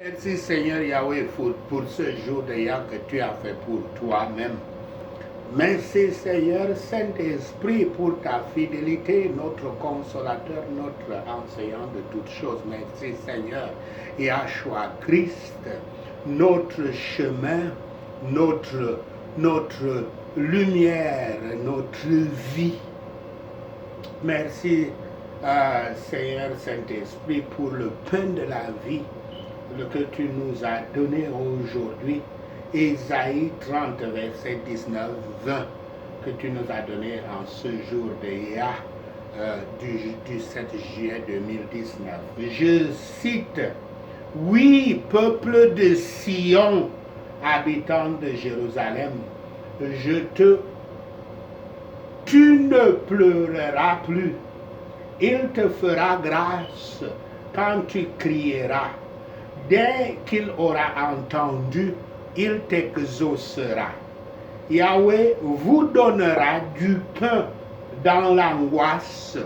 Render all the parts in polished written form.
Merci Seigneur Yahweh pour ce jour de Yah que tu as fait pour toi-même. Merci Seigneur Saint-Esprit pour ta fidélité, notre consolateur, notre enseignant de toutes choses. Merci Seigneur Yahshua Christ, notre chemin, notre lumière, notre vie. Merci Seigneur Saint-Esprit pour le pain de la vie que tu nous as donné aujourd'hui. Ésaïe 30, verset 19, 20, que tu nous as donné en ce jour de Yah du 7 juillet 2019. Je cite: oui, peuple de Sion, habitants de Jérusalem, tu ne pleureras plus. Il te fera grâce quand tu crieras. Dès qu'il aura entendu, il t'exaucera. Yahweh vous donnera du pain dans l'angoisse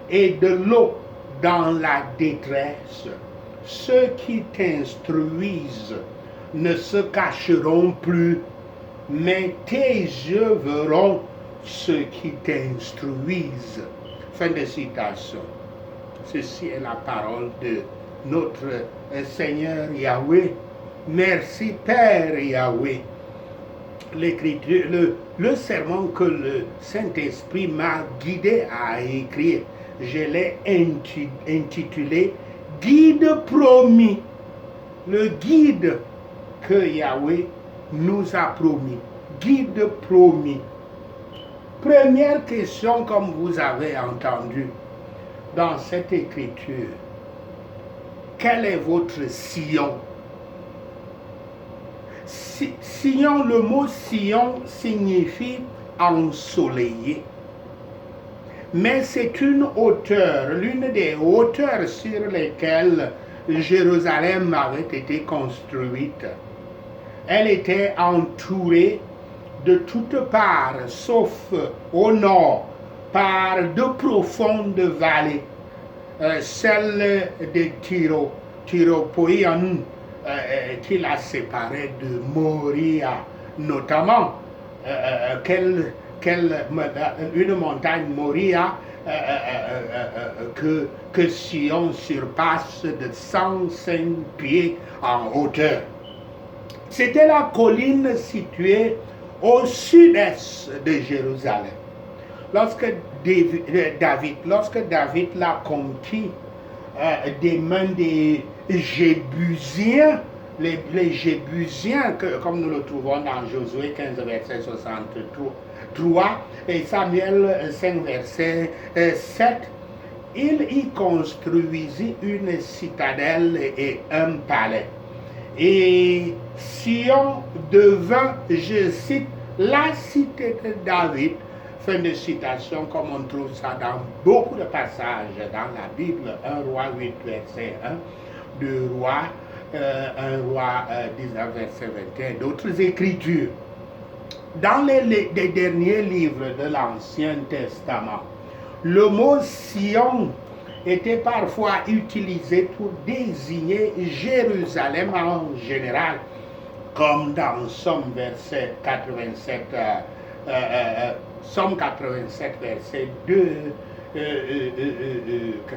et de l'eau dans la détresse. Ceux qui t'instruisent ne se cacheront plus, mais tes yeux verront ceux qui t'instruisent. Fin de citation. Ceci est la parole de notre Seigneur Yahweh. Merci Père Yahweh. L'écriture, le sermon que le Saint-Esprit m'a guidé à écrire, je l'ai intitulé Guide promis. Le guide que Yahweh nous a promis. Guide promis. Première question, comme vous avez entendu dans cette écriture: quel est votre Sion? Sion, le mot Sion signifie ensoleillé. Mais c'est une hauteur, l'une des hauteurs sur lesquelles Jérusalem avait été construite. Elle était entourée de toutes parts, sauf au nord, par de profondes vallées. Celle de Tyropoïon, qui la séparait de Moria, notamment, une montagne Moria que Sion surpasse de 105 pieds en hauteur. C'était la colline située au sud-est de Jérusalem. Lorsque David l'a conquis des mains des Jébusiens, les Jébusiens, comme nous le trouvons dans Josué 15, verset 63, et Samuel 5, verset 7, il y construisit une citadelle et un palais. Et Sion devint, je cite, la cité de David. Fin de citation, comme on trouve ça dans beaucoup de passages dans la Bible. 1 Roi 8, verset 1, 2 Rois, 1 Roi 19, verset 21, d'autres écritures. Dans les derniers livres de l'Ancien Testament, le mot Sion était parfois utilisé pour désigner Jérusalem en général, comme dans Somme verset 87, Somme 87, verset 2,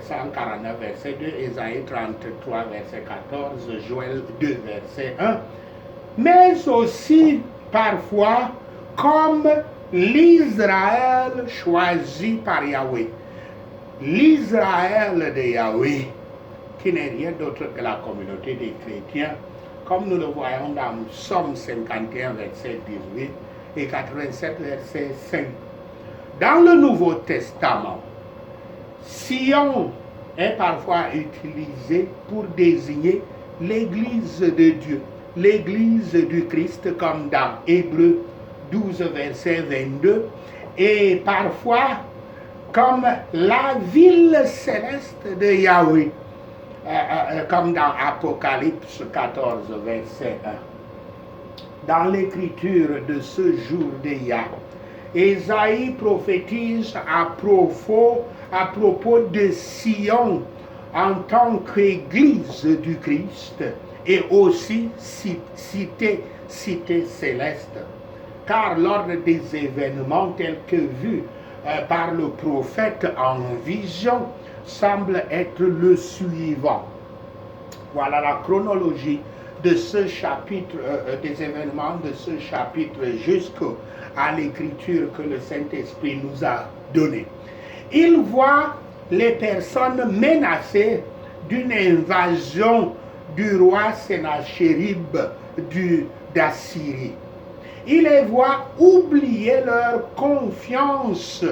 149, verset 2, Ésaïe 33, verset 14, Joël 2, verset 1, mais aussi parfois comme l'Israël choisi par Yahweh. L'Israël de Yahweh, qui n'est rien d'autre que la communauté des chrétiens, comme nous le voyons dans Somme 51, verset 18 et 87, verset 5. Dans le Nouveau Testament, Sion est parfois utilisé pour désigner l'Église de Dieu, l'Église du Christ, comme dans Hébreux 12, verset 22, et parfois comme la ville céleste de Yahweh, comme dans Apocalypse 14, verset 1. Dans l'écriture de ce jour de Yah, Ésaïe prophétise à propos de Sion en tant qu'Église du Christ et aussi cité céleste. Car l'ordre des événements tels que vus par le prophète en vision semble être le suivant. Voilà la chronologie de ce chapitre, des événements de ce chapitre jusqu'à l'écriture que le Saint-Esprit nous a donnée. Il voit les personnes menacées d'une invasion du roi Sennachérib d'Assyrie. Il les voit oublier leur confiance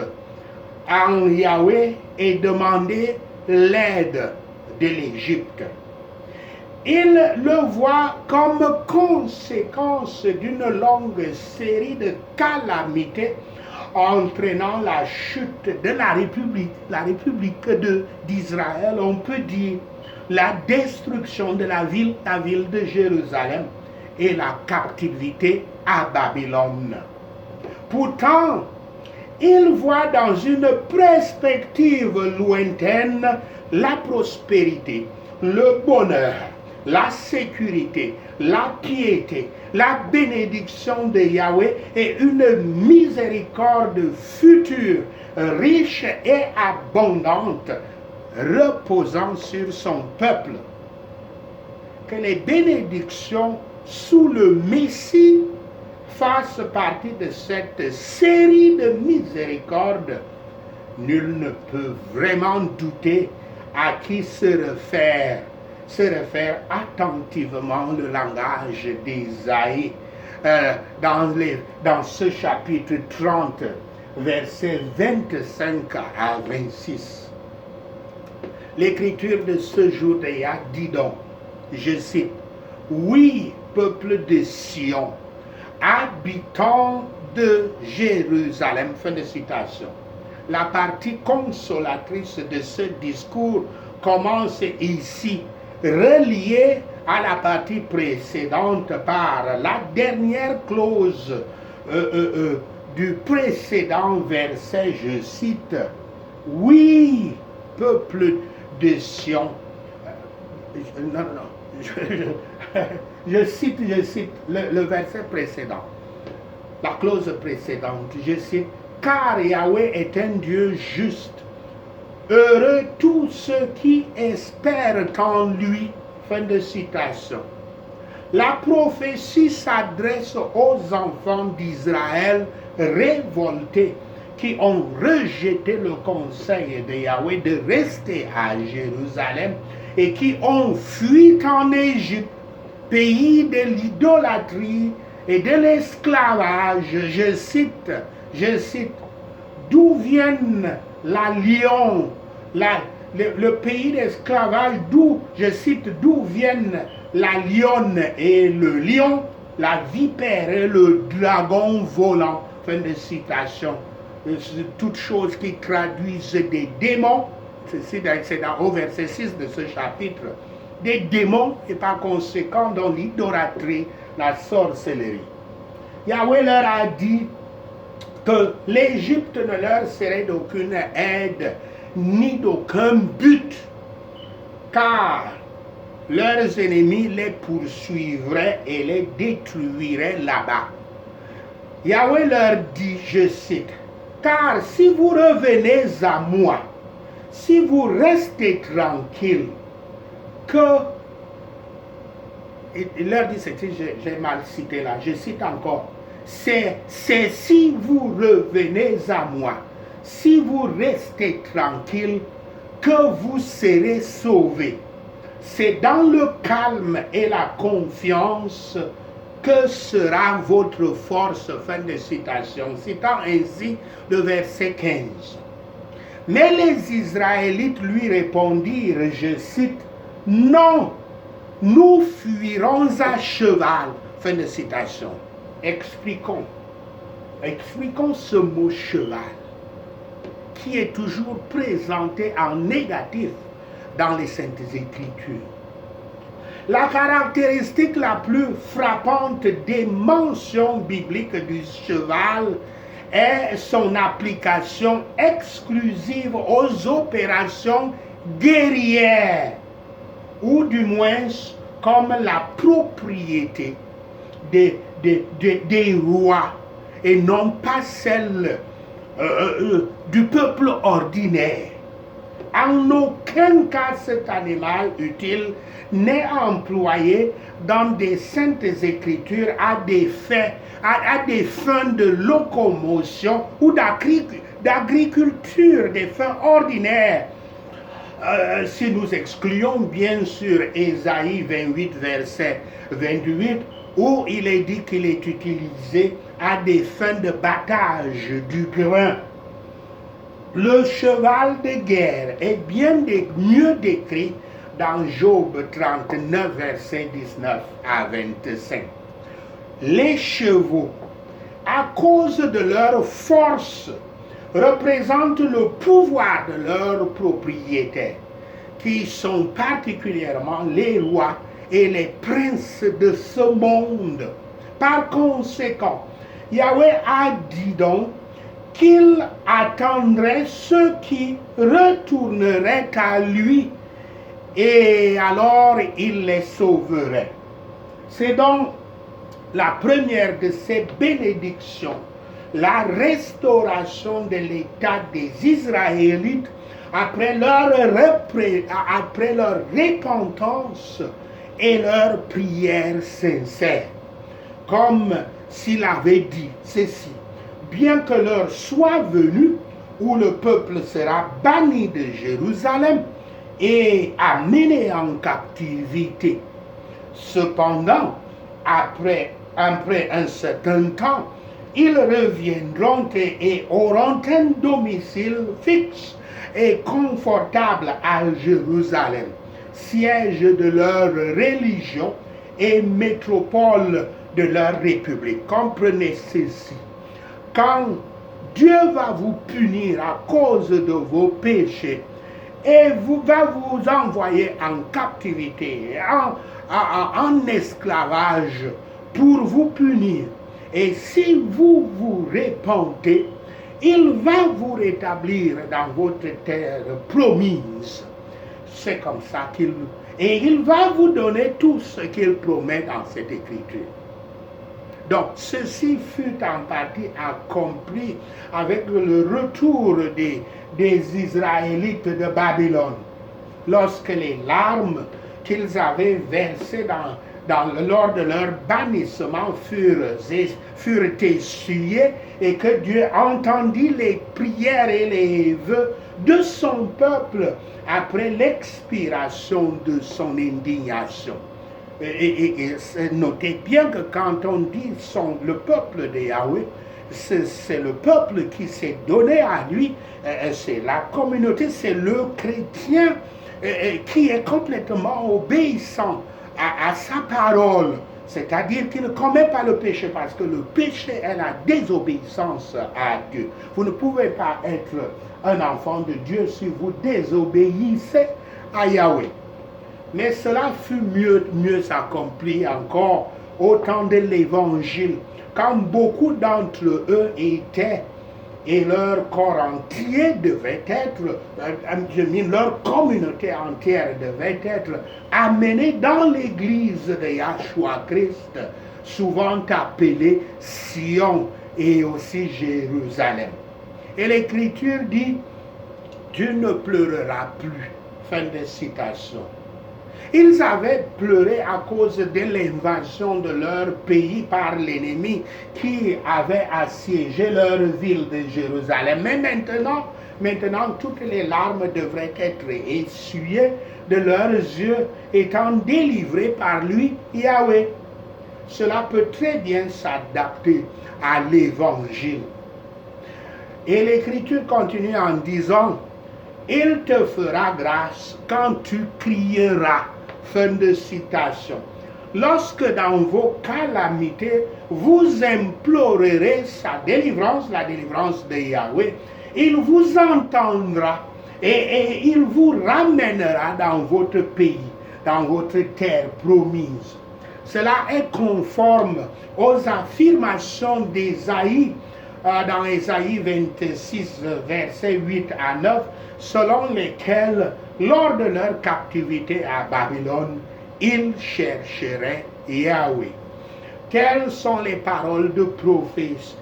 en Yahweh et demander l'aide de l'Égypte. Il le voit comme conséquence d'une longue série de calamités entraînant la chute de la République d'Israël, on peut dire la destruction de la ville de Jérusalem et la captivité à Babylone. Pourtant, il voit dans une perspective lointaine la prospérité, le bonheur, la sécurité, la piété, la bénédiction de Yahweh et une miséricorde future, riche et abondante, reposant sur son peuple. Que les bénédictions sous le Messie fassent partie de cette série de miséricordes. Nul ne peut vraiment douter à qui se réfère attentivement le langage d'Ésaïe dans ce chapitre 30, versets 25 à 26. L'écriture de ce jour d'Éa dit donc, je cite, « Oui, peuple de Sion, habitants de Jérusalem », fin de citation. La partie consolatrice de ce discours commence ici, reliée à la partie précédente par la dernière clause du précédent verset, je cite, « Oui, peuple de Sion ». Je cite le verset précédent, la clause précédente, je cite, « Car Yahweh est un Dieu juste, heureux tous ceux qui espèrent en lui ». Fin de citation. La prophétie s'adresse aux enfants d'Israël révoltés qui ont rejeté le conseil de Yahweh de rester à Jérusalem et qui ont fui en Égypte, pays de l'idolâtrie et de l'esclavage. Je cite, d'où viennent la lion, le pays d'esclavage, d'où viennent la lionne et le lion, la vipère et le dragon volant. Fin de citation. Toutes choses qui traduisent des démons, c'est au verset 6 de ce chapitre, des démons et par conséquent dans l'idolâtrie, la sorcellerie. Yahweh leur a dit que l'Égypte ne leur serait d'aucune aide ni d'aucun but, car leurs ennemis les poursuivraient et les détruiraient là-bas. Yahweh leur dit, je cite, « Car si vous revenez à moi, si vous restez tranquille, que... » Il leur dit, j'ai mal cité là, je cite encore, « C'est si vous revenez à moi, si vous restez tranquille, que vous serez sauvés. C'est dans le calme et la confiance que sera votre force. » Fin de citation. Citant ainsi le verset 15. Mais les Israélites lui répondirent, je cite, « Non, nous fuirons à cheval. » Fin de citation. Expliquons ce mot cheval, qui est toujours présenté en négatif dans les Saintes Écritures. La caractéristique la plus frappante des mentions bibliques du cheval est son application exclusive aux opérations guerrières, ou du moins comme la propriété des rois et non pas celle du peuple ordinaire. En aucun cas cet animal utile n'est employé dans des saintes écritures à des fins de locomotion ou d'agriculture, des fins ordinaires. Si nous excluons bien sûr Ésaïe 28, verset 28, où il est dit qu'il est utilisé à des fins de battage du grain. Le cheval de guerre est bien mieux décrit dans Job 39, verset 19 à 25. Les chevaux, à cause de leur force, représentent le pouvoir de leurs propriétaires, qui sont particulièrement les rois et les princes de ce monde. Par conséquent, Yahweh a dit donc qu'il attendrait ceux qui retourneraient à lui et alors il les sauverait. C'est donc la première de ces bénédictions, la restauration de l'état des Israélites après leur repentance et leur prière sincère. Comme s'il avait dit ceci: bien que l'heure soit venue où le peuple sera banni de Jérusalem et amené en captivité. Cependant, après un certain temps, ils reviendront et auront un domicile fixe et confortable à Jérusalem, siège de leur religion et métropole de leur république. Comprenez ceci: quand Dieu va vous punir à cause de vos péchés et va vous envoyer en captivité, en esclavage pour vous punir, et si vous vous repentez, il va vous rétablir dans votre terre promise. C'est comme ça il va vous donner tout ce qu'il promet dans cette écriture. Donc, ceci fut en partie accompli avec le retour des Israélites de Babylone, lorsque les larmes qu'ils avaient versées lors de leur bannissement furent essuyées et que Dieu entendit les prières et les vœux de son peuple après l'expiration de son indignation. Et notez bien que quand on dit le peuple de Yahweh, c'est le peuple qui s'est donné à lui, c'est la communauté, c'est le chrétien qui est complètement obéissant à sa parole, c'est-à-dire qu'il ne commet pas le péché, parce que le péché est la désobéissance à Dieu. Vous ne pouvez pas être un enfant de Dieu si vous désobéissez à Yahweh. Mais cela fut mieux accompli encore au temps de l'Évangile, quand beaucoup d'entre eux étaient, et leur corps entier devait être, leur communauté entière devait être amenée dans l'église de Yahshua Christ, souvent appelée Sion et aussi Jérusalem. Et l'Écriture dit: tu ne pleureras plus. Fin de citation. Ils avaient pleuré à cause de l'invasion de leur pays par l'ennemi qui avait assiégé leur ville de Jérusalem. Mais maintenant, toutes les larmes devraient être essuyées de leurs yeux, étant délivrés par lui, Yahweh. Cela peut très bien s'adapter à l'Évangile. Et l'Écriture continue en disant: il te fera grâce quand tu crieras. Fin de citation. Lorsque dans vos calamités, vous implorerez sa délivrance, la délivrance de Yahweh, il vous entendra et il vous ramènera dans votre pays, dans votre terre promise. Cela est conforme aux affirmations d'Ésaïe, dans Ésaïe 26, versets 8 à 9, selon lesquels, lors de leur captivité à Babylone, ils chercheraient Yahweh. Quelles sont les paroles de prophète?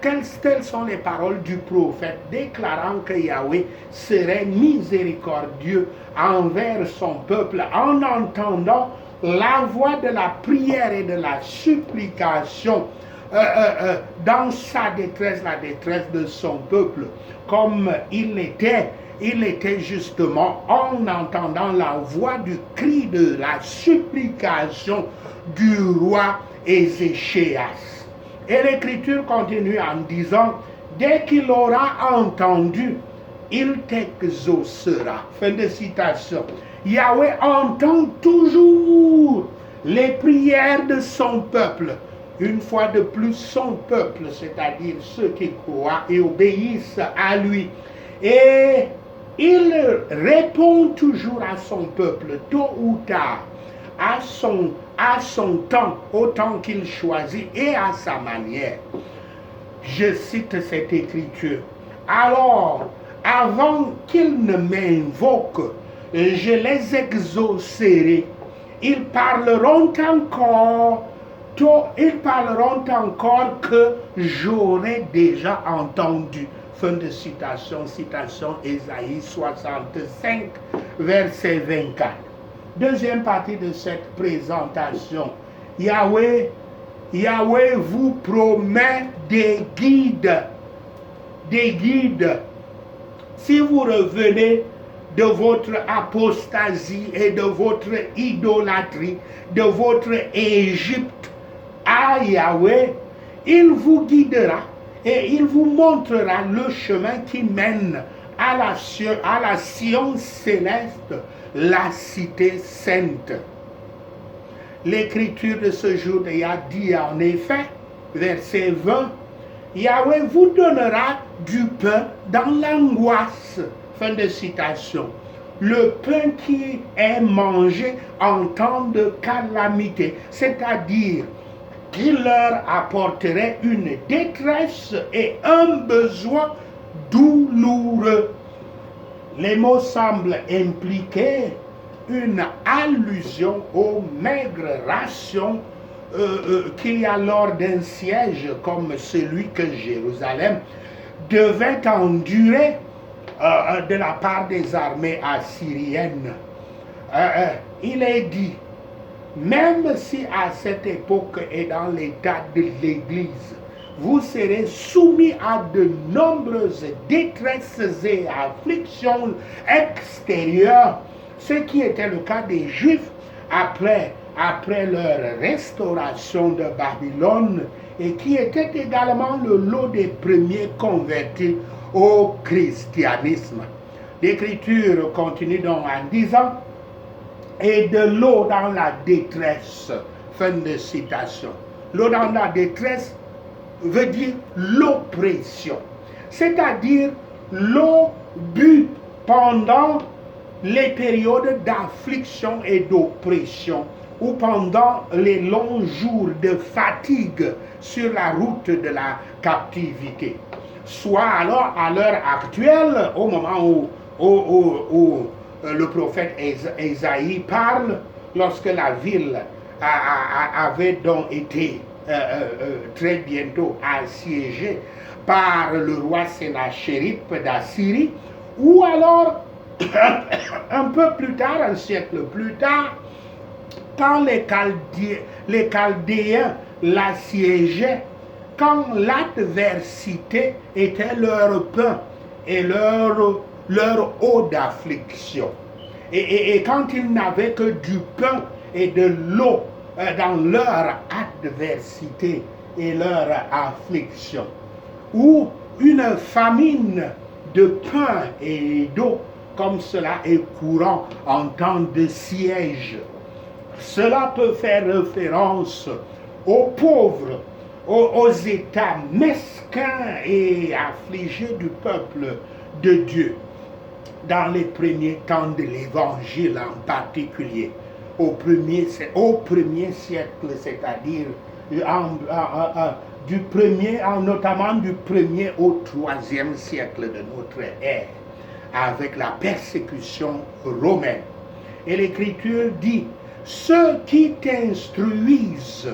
Telles sont les paroles du prophète déclarant que Yahweh serait miséricordieux envers son peuple en entendant la voix de la prière et de la supplication dans sa détresse, la détresse de son peuple, comme il était justement en entendant la voix du cri de la supplication du roi Ézéchias. Et l'Écriture continue en disant, dès qu'il aura entendu, il t'exaucera. Fin de citation. Yahweh entend toujours les prières de son peuple. Une fois de plus, son peuple, c'est-à-dire ceux qui croient et obéissent à lui. Et il répond toujours à son peuple, tôt ou tard, à son temps, au temps qu'il choisit et à sa manière. Je cite cette écriture. Alors, avant qu'ils ne m'invoquent, je les exaucerai. Ils parleront encore que j'aurais déjà entendu. Fin de citation, citation Ésaïe 65, verset 24. Deuxième partie de cette présentation. Yahweh vous promet des guides. Des guides. Si vous revenez de votre apostasie et de votre idolâtrie, de votre Égypte à Yahweh, il vous guidera et il vous montrera le chemin qui mène à la Sion céleste, la cité sainte. L'écriture de ce jour a dit en effet, verset 20, Yahweh vous donnera du pain dans l'angoisse. Fin de citation. Le pain qui est mangé en temps de calamité, c'est-à-dire qu'il leur apporterait une détresse et un besoin douloureux. Les mots semblent impliquer une allusion aux maigres rations qu'il y a lors d'un siège comme celui que Jérusalem devait endurer de la part des armées assyriennes. Il est dit, même si à cette époque et dans l'état de l'Église, vous serez soumis à de nombreuses détresses et afflictions extérieures, ce qui était le cas des Juifs après leur restauration de Babylone et qui était également le lot des premiers convertis au christianisme. L'Écriture continue donc en disant et de l'eau dans la détresse. Fin de citation. L'eau dans la détresse veut dire l'oppression, c'est-à-dire l'eau bue pendant les périodes d'affliction et d'oppression ou pendant les longs jours de fatigue sur la route de la captivité. Soit alors à l'heure actuelle, au moment où le prophète Ésaïe parle, lorsque la ville avait donc été très bientôt assiégée par le roi Sénachérib d'Assyrie, ou alors un peu plus tard, un siècle plus tard, quand les Chaldéens l'assiégeaient, quand l'adversité était leur pain et leur eau d'affliction. Et quand ils n'avaient que du pain et de l'eau dans leur adversité et leur affliction, ou une famine de pain et d'eau, comme cela est courant en temps de siège. Cela peut faire référence aux pauvres, aux états mesquins et affligés du peuple de Dieu dans les premiers temps de l'Évangile en particulier, au premier siècle, c'est-à-dire notamment du 1er au 3e siècle de notre ère, avec la persécution romaine. Et l'Écriture dit ceux qui t'instruisent,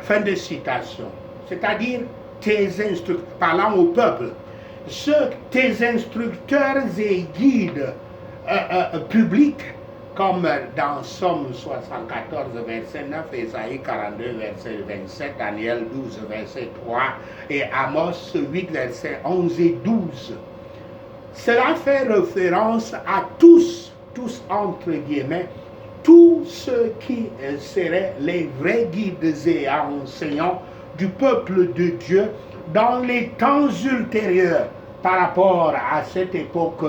fin de citation, c'est-à-dire tes instructeurs, parlant au peuple, tes instructeurs et guides publics, comme dans Somme 74, verset 9, Ésaïe 42, verset 27, Daniel 12, verset 3 et Amos 8, verset 11 et 12. Cela fait référence à tous entre guillemets, tous ceux qui seraient les vrais guides et enseignants du peuple de Dieu dans les temps ultérieurs par rapport à cette époque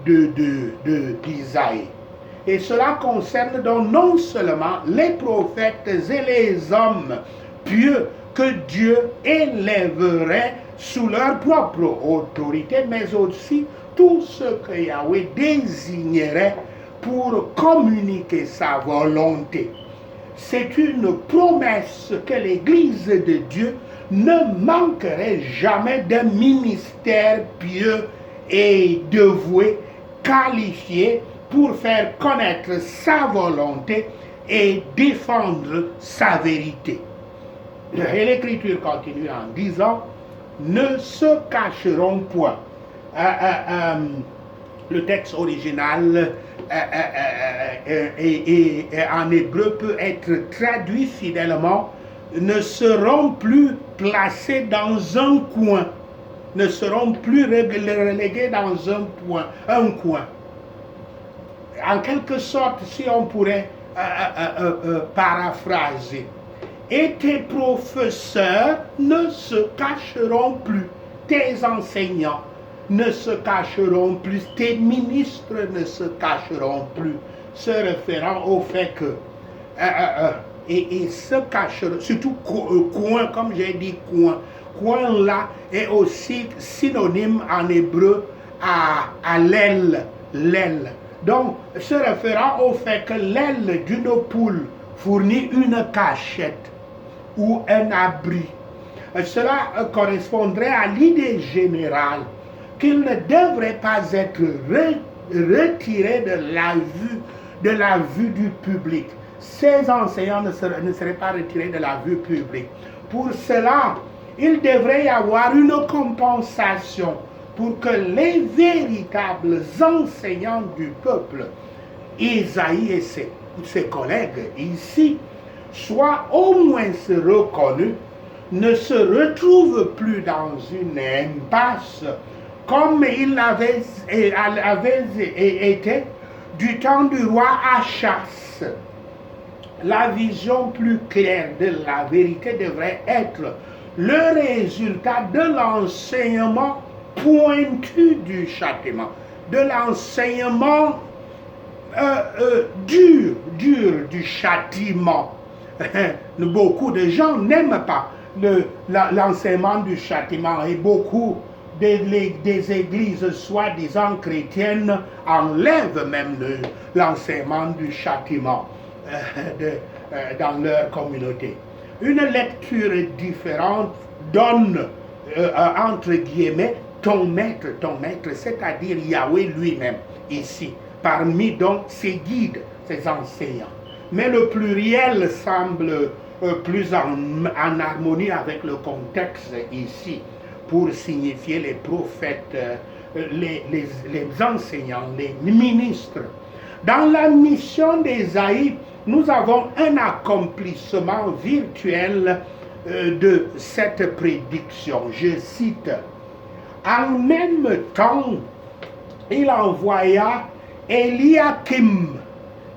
d'Isaïe. Et cela concerne donc non seulement les prophètes et les hommes pieux que Dieu élèverait sous leur propre autorité, mais aussi tous ceux que Yahweh désignerait pour communiquer sa volonté. C'est une promesse que l'Église de Dieu ne manquerait jamais d'un ministère pieux et dévoué, qualifié pour faire connaître sa volonté et défendre sa vérité. Et l'Écriture continue en disant, ne se cacheront point. Le texte original en hébreu peut être traduit fidèlement, ne seront plus placés dans un coin, ne seront plus relégués dans un coin. En quelque sorte, si on pourrait paraphraser, et tes professeurs ne se cacheront plus, tes enseignants ne se cacheront plus, tes ministres ne se cacheront plus, se référant au fait que et se cacheront, surtout coin, comme j'ai dit coin là est aussi synonyme en hébreu à l'aile. Donc, se référant au fait que l'aile d'une poule fournit une cachette ou un abri. Cela correspondrait à l'idée générale qu'il ne devrait pas être retiré de la vue du public. Ces enseignants ne seraient pas retirés de la vue publique. Pour cela, il devrait y avoir une compensation pour que les véritables enseignants du peuple, Isaïe et ses collègues ici, soient au moins reconnus, ne se retrouvent plus dans une impasse comme il avait été du temps du roi Achas. La vision plus claire de la vérité devrait être le résultat de l'enseignement pointu du châtiment, de l'enseignement dur du châtiment. Beaucoup de gens n'aiment pas l'enseignement du châtiment et beaucoup des églises soi-disant chrétiennes enlèvent même l'enseignement du châtiment dans leur communauté. Une lecture différente donne, entre guillemets, ton maître, c'est-à-dire Yahweh lui-même, ici, parmi donc ses guides, ses enseignants. Mais le pluriel semble plus en harmonie avec le contexte ici, pour signifier les prophètes, les enseignants, les ministres. Dans la mission d'Ésaïe, nous avons un accomplissement virtuel de cette prédiction. Je cite, « En même temps, il envoya Eliakim,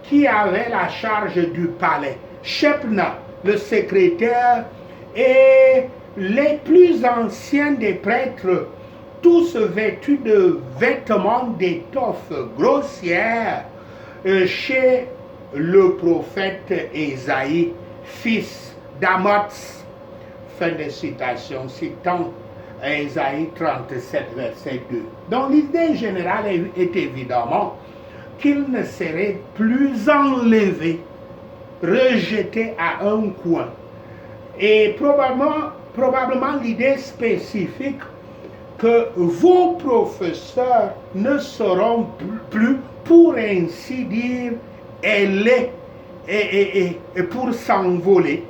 qui avait la charge du palais, Shebna, le secrétaire, et les plus anciens des prêtres, tous vêtus de vêtements d'étoffe grossière, chez le prophète Ésaïe, fils d'Amoz. » Fin de citation, citant Ésaïe 37, verset 2. Donc l'idée générale est évidemment qu'il ne serait plus enlevé, rejeté à un coin. Et probablement l'idée spécifique que vos professeurs ne seront plus, pour ainsi dire, elle est et pour s'envoler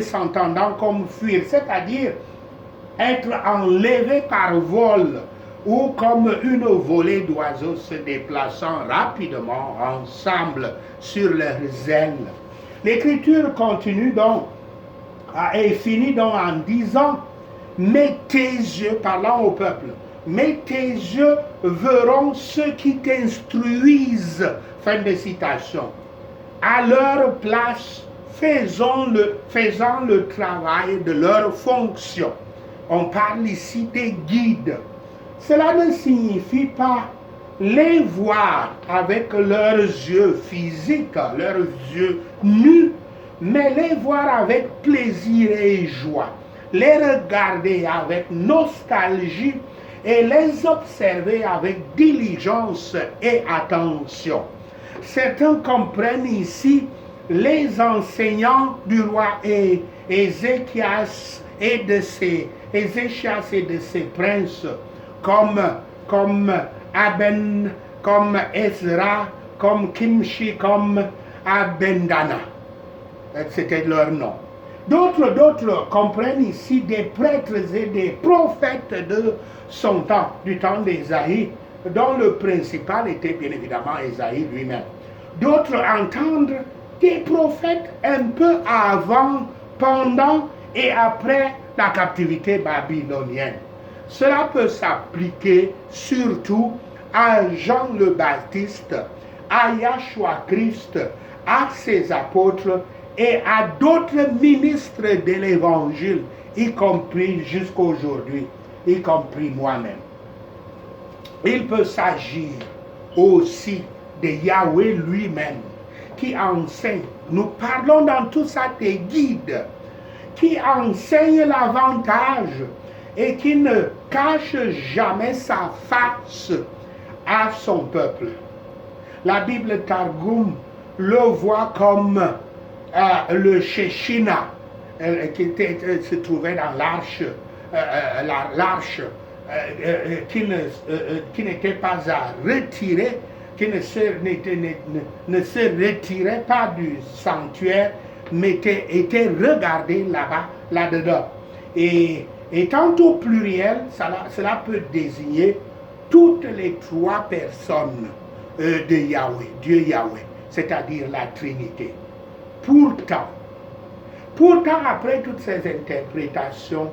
s'entendant comme fuir, c'est-à-dire être enlevé par vol ou comme une volée d'oiseaux se déplaçant rapidement ensemble sur leurs ailes. L'Écriture continue donc et finit donc en disant: mets tes yeux, parlant au peuple, mets tes yeux verront ceux qui t'instruisent. Fin de citation. À leur place, faisant le travail de leur fonction. On parle ici des guides. Cela ne signifie pas les voir avec leurs yeux physiques, leurs yeux nus, mais les voir avec plaisir et joie, les regarder avec nostalgie et les observer avec diligence et attention. Certains comprennent ici les enseignants du roi Ézéchias et de ses princes, comme Aben, comme Ezra, comme Kimshi, comme Abendana. C'était leur nom. D'autres comprennent ici des prêtres et des prophètes de son temps, du temps d'Ésaïe, dont le principal était bien évidemment Ésaïe lui-même. D'autres entendent des prophètes un peu avant, pendant et après la captivité babylonienne. Cela peut s'appliquer surtout à Jean le Baptiste, à Yahshua Christ, à ses apôtres et à d'autres ministres de l'Évangile, y compris jusqu'aujourd'hui, y compris moi-même. Il peut s'agir aussi de Yahweh lui-même, qui enseigne. Nous parlons dans tout ça des guides, qui enseignent l'avantage et qui ne cache jamais sa face à son peuple. La Bible Targum le voit comme le Shechina qui se trouvait dans l'arche, qui n'était pas à retirer, qui ne se retirait pas du sanctuaire, mais était regardé là-dedans. Et étant au pluriel, cela peut désigner toutes les trois personnes de Yahweh, Dieu Yahweh, c'est-à-dire la Trinité. Pourtant, après toutes ces interprétations,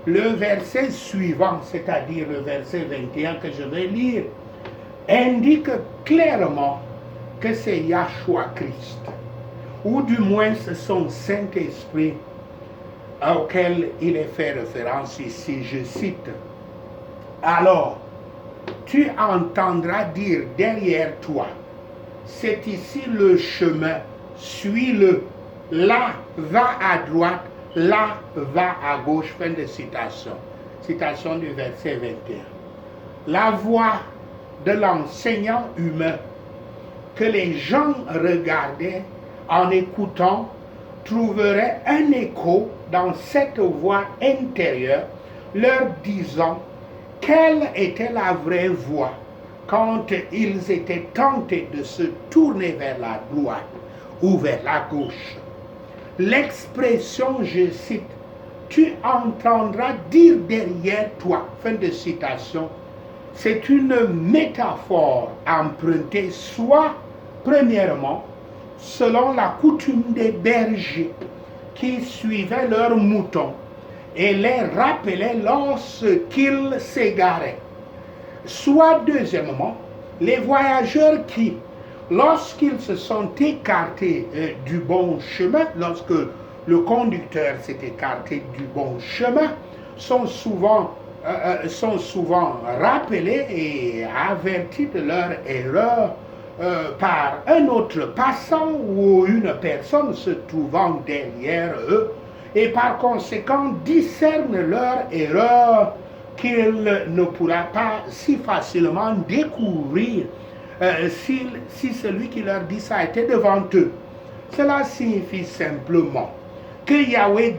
le verset suivant, c'est-à-dire le verset 21 que je vais lire, indique clairement que c'est Yahshua Christ, ou du moins son Saint-Esprit auquel il est fait référence ici, je cite. Alors, tu entendras dire derrière toi, c'est ici le chemin, suis-le, là va à droite, là va à gauche, fin de citation. Citation du verset 21. La voix de l'enseignant humain que les gens regardaient en écoutant trouverait un écho dans cette voix intérieure leur disant quelle était la vraie voix quand ils étaient tentés de se tourner vers la droite ou vers la gauche. L'expression, je cite, tu entendras dire derrière toi, fin de citation, c'est une métaphore empruntée soit, premièrement, selon la coutume des bergers qui suivaient leurs moutons et les rappelaient lorsqu'ils s'égaraient, soit deuxièmement, les voyageurs qui, lorsqu'ils se sont écartés du bon chemin, lorsque le conducteur s'est écarté du bon chemin, sont souvent rappelés et avertis de leur erreur par un autre passant ou une personne se trouvant derrière eux, et par conséquent discerne leur erreur qu'il ne pourra pas si facilement découvrir si celui qui leur dit ça était devant eux. Cela signifie simplement que Yahweh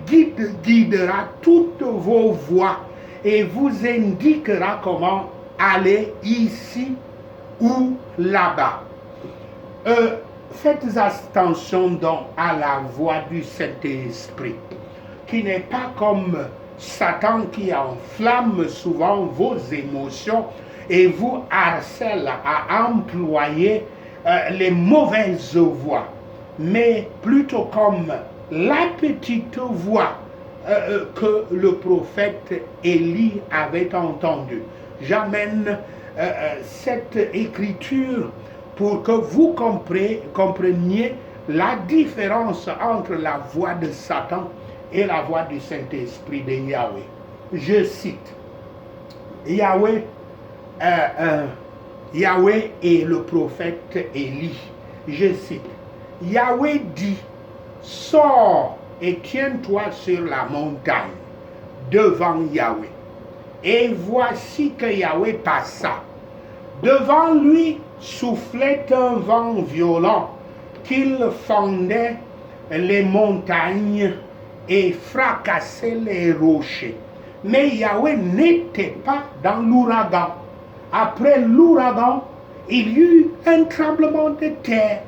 guidera toutes vos voies et vous indiquera comment aller ici ou là-bas. faites attention donc à la voix du Saint-Esprit, qui n'est pas comme Satan qui enflamme souvent vos émotions et vous harcèle à employer les mauvaises voix, mais plutôt comme la petite voix que le prophète Élie avait entendue. J'amène cette écriture pour que vous compreniez la différence entre la voix de Satan et la voix du Saint-Esprit de Yahweh. Je cite Yahweh et le prophète Élie. Je cite, Yahweh dit, sors et tiens-toi sur la montagne devant Yahweh. Et voici que Yahweh passa. Devant lui soufflait un vent violent qu'il fendait les montagnes et fracassait les rochers. Mais Yahweh n'était pas dans l'ouragan. Après l'ouragan, il y eut un tremblement de terre.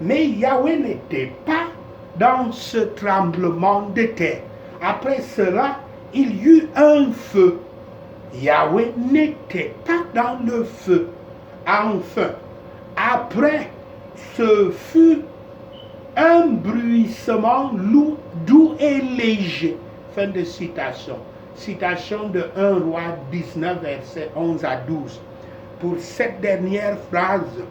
Mais Yahweh n'était pas dans ce tremblement de terre. Après cela, il y eut un feu. Yahweh n'était pas dans le feu. Enfin, après, ce fut un bruissement doux et léger. Fin de citation. Citation de 1 Roi 19, versets 11 à 12. Pour cette dernière phrase,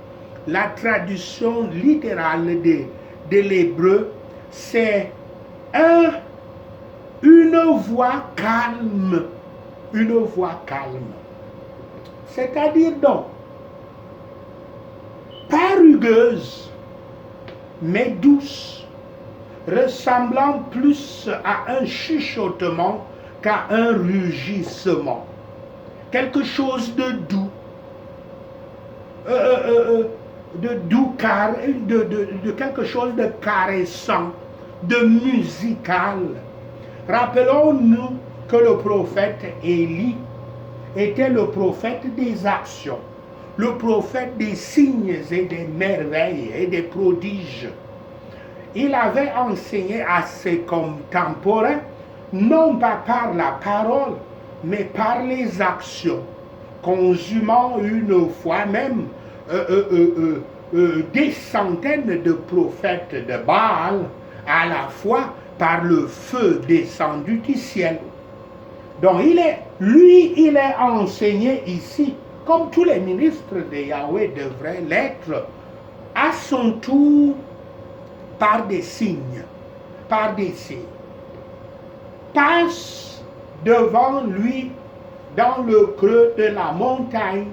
la traduction littérale de l'hébreu, c'est une voix calme. Une voix calme. C'est-à-dire donc, pas rugueuse, mais douce, ressemblant plus à un chuchotement qu'à un rugissement. Quelque chose de doux, de quelque chose de caressant, de musical. Rappelons-nous que le prophète Élie était le prophète des actions, le prophète des signes et des merveilles et des prodiges. Il avait enseigné à ses contemporains, non pas par la parole, mais par les actions, consumant une fois même des centaines de prophètes de Baal à la fois par le feu descendu du ciel. Donc il est enseigné ici, comme tous les ministres de Yahweh devraient l'être, à son tour par des signes, passe devant lui dans le creux de la montagne,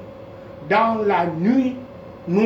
dans la nuit noire.